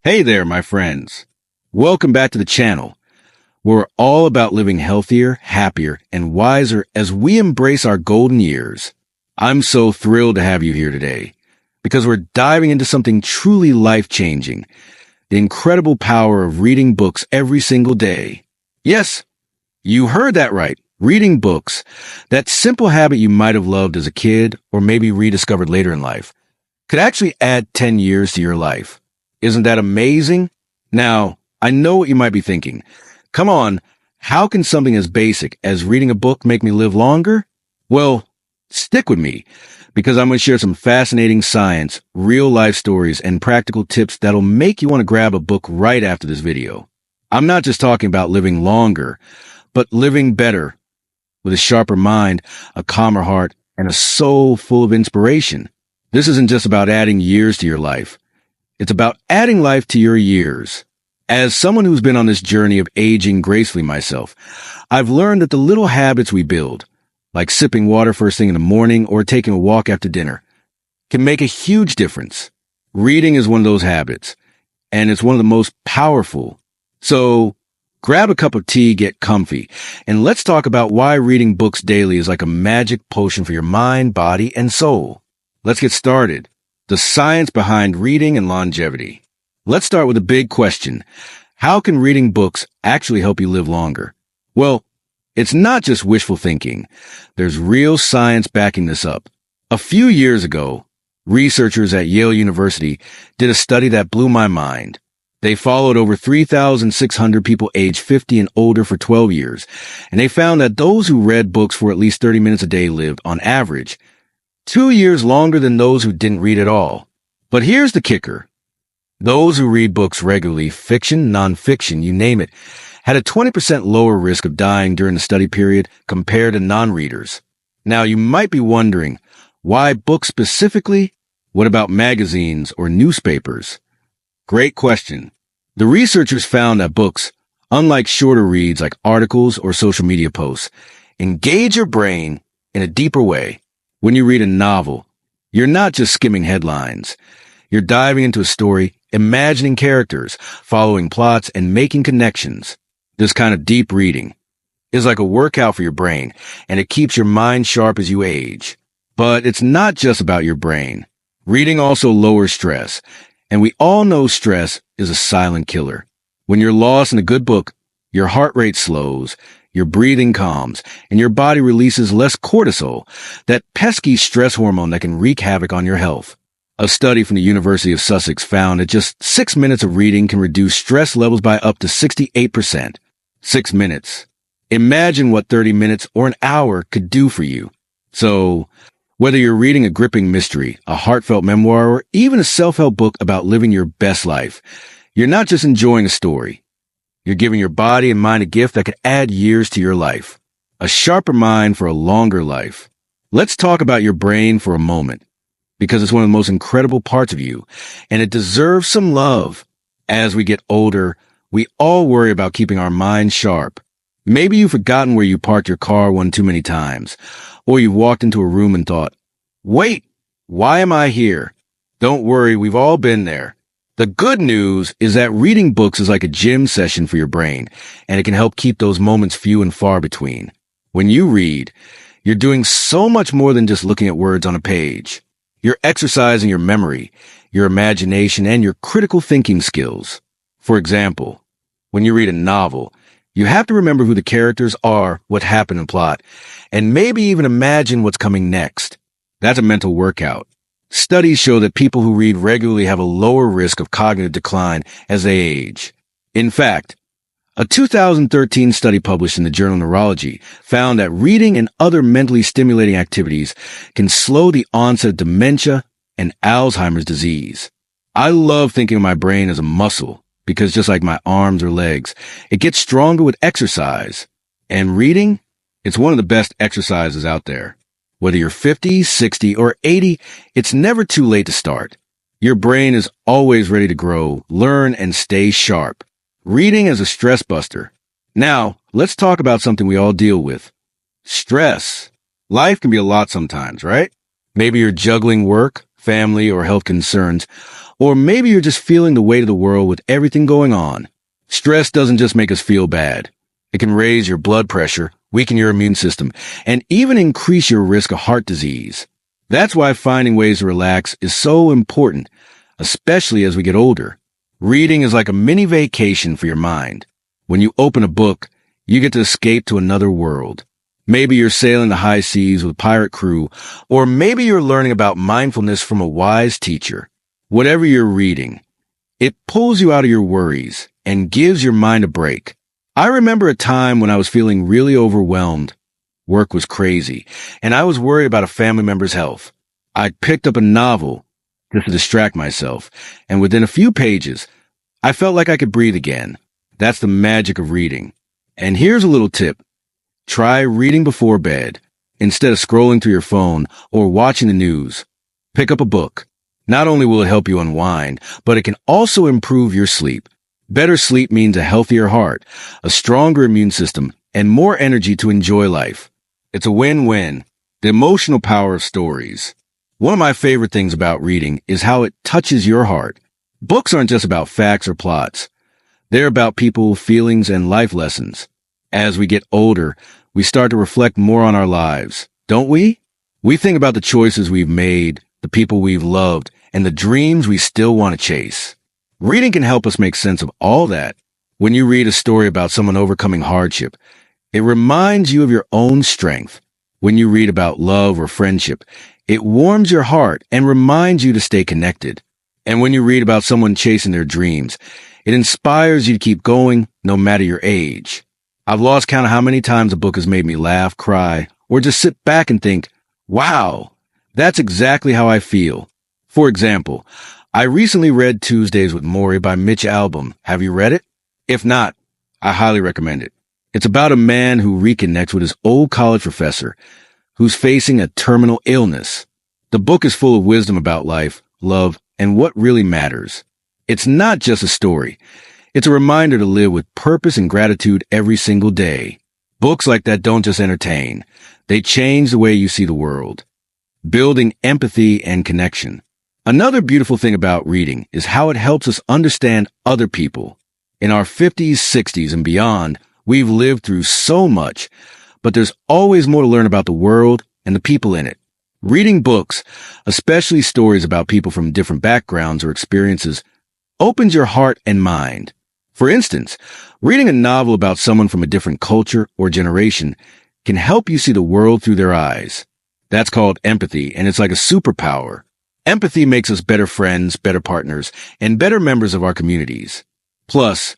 Hey there, my friends. Welcome back to the channel, where we're all about living healthier, happier, and wiser as we embrace our golden years. I'm so thrilled to have you here today, because we're diving into something truly life-changing, the incredible power of reading books every single day. Yes, you heard that right. Reading books, that simple habit you might have loved as a kid or maybe rediscovered later in life, could actually add 10 years to your life. Isn't that amazing? Now, I know what you might be thinking. Come on, how can something as basic as reading a book make me live longer? Well, stick with me, because I'm going to share some fascinating science, real-life stories, and practical tips that'll make you want to grab a book right after this video. I'm not just talking about living longer, but living better, with a sharper mind, a calmer heart, and a soul full of inspiration. This isn't just about adding years to your life. It's about adding life to your years. As someone who's been on this journey of aging gracefully myself, I've learned that the little habits we build, like sipping water first thing in the morning or taking a walk after dinner, can make a huge difference. Reading is one of those habits, and it's one of the most powerful. So grab a cup of tea, get comfy, and let's talk about why reading books daily is like a magic potion for your mind, body, and soul. Let's get started. The science behind reading and longevity. Let's start with a big question. How can reading books actually help you live longer? Well, it's not just wishful thinking. There's real science backing this up. A few years ago, researchers at Yale University did a study that blew my mind. They followed over 3,600 people aged 50 and older for 12 years, and they found that those who read books for at least 30 minutes a day lived, on average, 2 years longer than those who didn't read at all. But here's the kicker. Those who read books regularly, fiction, nonfiction, you name it, had a 20% lower risk of dying during the study period compared to non-readers. Now, you might be wondering, why books specifically? What about magazines or newspapers? Great question. The researchers found that books, unlike shorter reads like articles or social media posts, engage your brain in a deeper way. When you read a novel, you're not just skimming headlines. You're diving into a story, imagining characters, following plots, and making connections. This kind of deep reading is like a workout for your brain, and it keeps your mind sharp as you age. But it's not just about your brain. Reading also lowers stress, and we all know stress is a silent killer. When you're lost in a good book, your heart rate slows, your breathing calms, and your body releases less cortisol, that pesky stress hormone that can wreak havoc on your health. A study from the University of Sussex found that just 6 minutes of reading can reduce stress levels by up to 68%. 6 minutes. Imagine what 30 minutes or an hour could do for you. So, whether you're reading a gripping mystery, a heartfelt memoir, or even a self-help book about living your best life, you're not just enjoying a story. You're giving your body and mind a gift that could add years to your life. A sharper mind for a longer life. Let's talk about your brain for a moment, because it's one of the most incredible parts of you, and it deserves some love. As we get older, we all worry about keeping our minds sharp. Maybe you've forgotten where you parked your car one too many times, or you've walked into a room and thought, wait, why am I here? Don't worry, we've all been there. The good news is that reading books is like a gym session for your brain, and it can help keep those moments few and far between. When you read, you're doing so much more than just looking at words on a page. You're exercising your memory, your imagination, and your critical thinking skills. For example, when you read a novel, you have to remember who the characters are, what happened in the plot, and maybe even imagine what's coming next. That's a mental workout. Studies show that people who read regularly have a lower risk of cognitive decline as they age. In fact, a 2013 study published in the journal Neurology found that reading and other mentally stimulating activities can slow the onset of dementia and Alzheimer's disease. I love thinking of my brain as a muscle, because just like my arms or legs, it gets stronger with exercise. And reading, it's one of the best exercises out there. Whether you're 50, 60, or 80, it's never too late to start. Your brain is always ready to grow, learn, and stay sharp. Reading as a stress buster. Now, let's talk about something we all deal with. Stress. Life can be a lot sometimes, right? Maybe you're juggling work, family, or health concerns, Or maybe you're just feeling the weight of the world with everything going on. Stress doesn't just make us feel bad. It can raise your blood pressure, weaken your immune system, and even increase your risk of heart disease. That's why finding ways to relax is so important, especially as we get older. Reading is like a mini vacation for your mind. When you open a book, you get to escape to another world. Maybe you're sailing the high seas with a pirate crew, or maybe you're learning about mindfulness from a wise teacher. Whatever you're reading, it pulls you out of your worries and gives your mind a break. I remember a time when I was feeling really overwhelmed. Work was crazy, and I was worried about a family member's health. I picked up a novel just to distract myself, and within a few pages, I felt like I could breathe again. That's the magic of reading. And here's a little tip. Try reading before bed, instead of scrolling through your phone or watching the news. Pick up a book. Not only will it help you unwind, but it can also improve your sleep. Better sleep means a healthier heart, a stronger immune system, and more energy to enjoy life. It's a win-win. The emotional power of stories. One of my favorite things about reading is how it touches your heart. Books aren't just about facts or plots. They're about people, feelings, and life lessons. As we get older, we start to reflect more on our lives, don't we? We think about the choices we've made, the people we've loved, and the dreams we still want to chase. Reading can help us make sense of all that. When you read a story about someone overcoming hardship, it reminds you of your own strength. When you read about love or friendship, it warms your heart and reminds you to stay connected. And when you read about someone chasing their dreams, it inspires you to keep going no matter your age. I've lost count of how many times a book has made me laugh, cry, or just sit back and think, wow, that's exactly how I feel. For example, I recently read Tuesdays with Morrie by Mitch Albom. Have you read it? If not, I highly recommend it. It's about a man who reconnects with his old college professor who's facing a terminal illness. The book is full of wisdom about life, love, and what really matters. It's not just a story. It's a reminder to live with purpose and gratitude every single day. Books like that don't just entertain. They change the way you see the world, building empathy and connection. Another beautiful thing about reading is how it helps us understand other people. In our 50s, 60s, and beyond, we've lived through so much, but there's always more to learn about the world and the people in it. Reading books, especially stories about people from different backgrounds or experiences, opens your heart and mind. For instance, reading a novel about someone from a different culture or generation can help you see the world through their eyes. That's called empathy, and it's like a superpower. Empathy makes us better friends, better partners, and better members of our communities. Plus,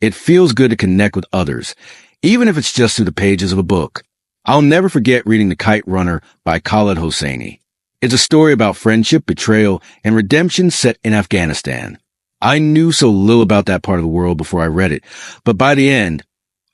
it feels good to connect with others, even if it's just through the pages of a book. I'll never forget reading The Kite Runner by Khaled Hosseini. It's a story about friendship, betrayal, and redemption set in Afghanistan. I knew so little about that part of the world before I read it, but by the end,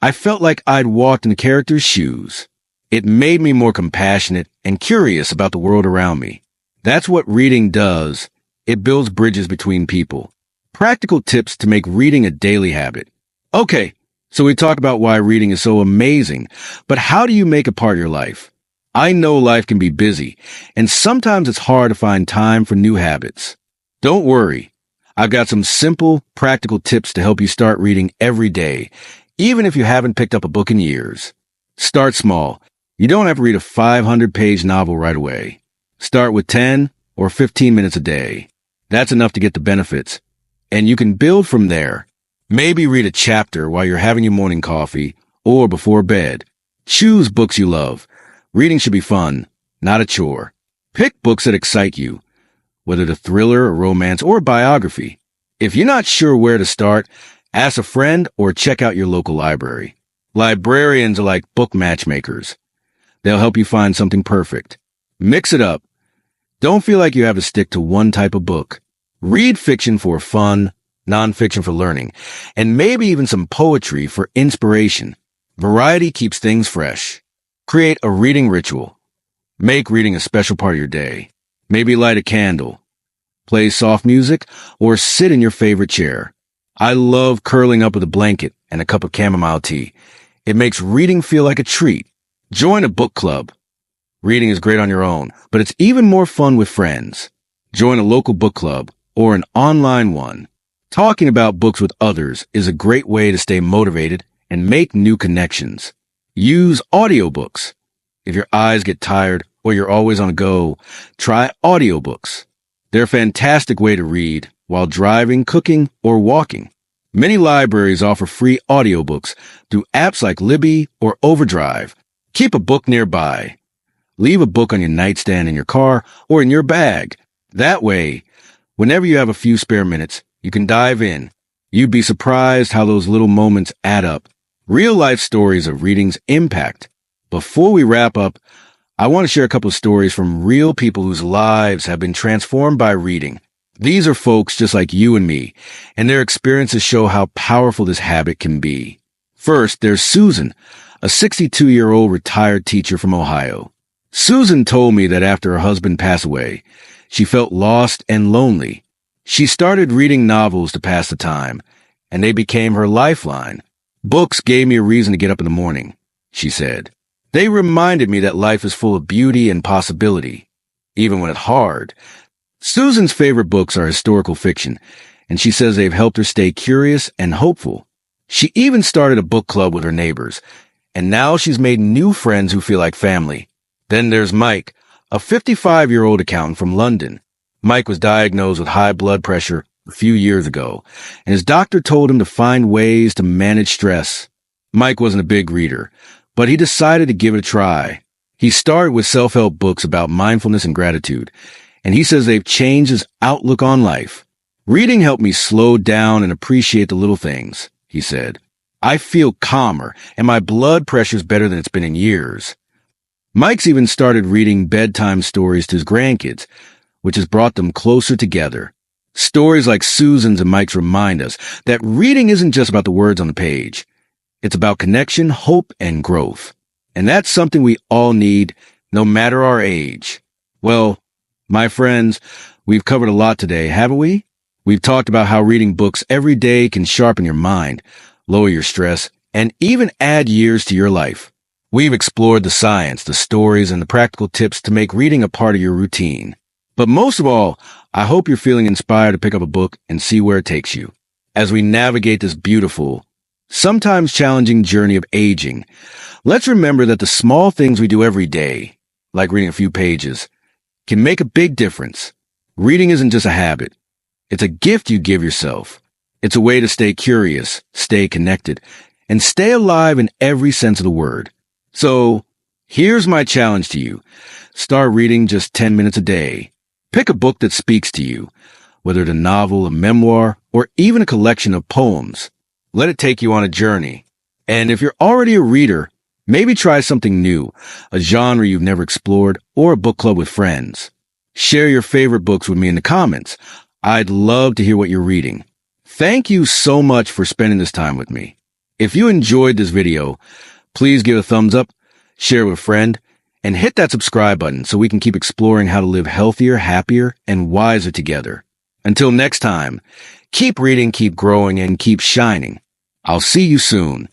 I felt like I'd walked in the character's shoes. It made me more compassionate and curious about the world around me. That's what reading does. It builds bridges between people. Practical tips to make reading a daily habit. Okay, so we talked about why reading is so amazing, but how do you make it part of your life? I know life can be busy, and sometimes it's hard to find time for new habits. Don't worry. I've got some simple, practical tips to help you start reading every day, even if you haven't picked up a book in years. Start small. You don't have to read a 500-page novel right away. Start with 10 or 15 minutes a day. That's enough to get the benefits, and you can build from there. Maybe read a chapter while you're having your morning coffee or before bed. Choose books you love. Reading should be fun, not a chore. Pick books that excite you, whether it's a thriller, a romance, or a biography. If you're not sure where to start, ask a friend or check out your local library. Librarians are like book matchmakers. They'll help you find something perfect. Mix it up. Don't feel like you have to stick to one type of book. Read fiction for fun, nonfiction for learning, and maybe even some poetry for inspiration. Variety keeps things fresh. Create a reading ritual. Make reading a special part of your day. Maybe light a candle, play soft music, or sit in your favorite chair. I love curling up with a blanket and a cup of chamomile tea. It makes reading feel like a treat. Join a book club. Reading is great on your own, but it's even more fun with friends. Join a local book club or an online one. Talking about books with others is a great way to stay motivated and make new connections. Use audiobooks. If your eyes get tired or you're always on the go, try audiobooks. They're a fantastic way to read while driving, cooking, or walking. Many libraries offer free audiobooks through apps like Libby or Overdrive. Keep a book nearby. Leave a book on your nightstand in your car or in your bag. That way, whenever you have a few spare minutes, you can dive in. You'd be surprised how those little moments add up. Real-life stories of reading's impact. Before we wrap up, I want to share a couple of stories from real people whose lives have been transformed by reading. These are folks just like you and me, and their experiences show how powerful this habit can be. First, there's Susan, a 62-year-old retired teacher from Ohio. Susan told me that after her husband passed away, she felt lost and lonely. She started reading novels to pass the time, and they became her lifeline. Books gave me a reason to get up in the morning, she said. They reminded me that life is full of beauty and possibility, even when it's hard. Susan's favorite books are historical fiction, and she says they've helped her stay curious and hopeful. She even started a book club with her neighbors, and now she's made new friends who feel like family. Then there's Mike, a 55-year-old accountant from London. Mike was diagnosed with high blood pressure a few years ago, and his doctor told him to find ways to manage stress. Mike wasn't a big reader, but he decided to give it a try. He started with self-help books about mindfulness and gratitude, and he says they've changed his outlook on life. Reading helped me slow down and appreciate the little things, he said. I feel calmer, and my blood pressure's better than it's been in years. Mike's even started reading bedtime stories to his grandkids, which has brought them closer together. Stories like Susan's and Mike's remind us that reading isn't just about the words on the page. It's about connection, hope, and growth. And that's something we all need, no matter our age. Well, my friends, we've covered a lot today, haven't we? We've talked about how reading books every day can sharpen your mind, lower your stress, and even add years to your life. We've explored the science, the stories, and the practical tips to make reading a part of your routine. But most of all, I hope you're feeling inspired to pick up a book and see where it takes you. As we navigate this beautiful, sometimes challenging journey of aging, let's remember that the small things we do every day, like reading a few pages, can make a big difference. Reading isn't just a habit. It's a gift you give yourself. It's a way to stay curious, stay connected, and stay alive in every sense of the word. So, here's my challenge to you. Start reading just 10 minutes a day. Pick a book that speaks to you, whether it's a novel, a memoir, or even a collection of poems. Let it take you on a journey. And if you're already a reader, maybe try something new, a genre you've never explored, or a book club with friends. Share your favorite books with me in the comments. I'd love to hear what you're reading. Thank you so much for spending this time with me. If you enjoyed this video, please give a thumbs up, share it with a friend, and hit that subscribe button so we can keep exploring how to live healthier, happier, and wiser together. Until next time, keep reading, keep growing, and keep shining. I'll see you soon.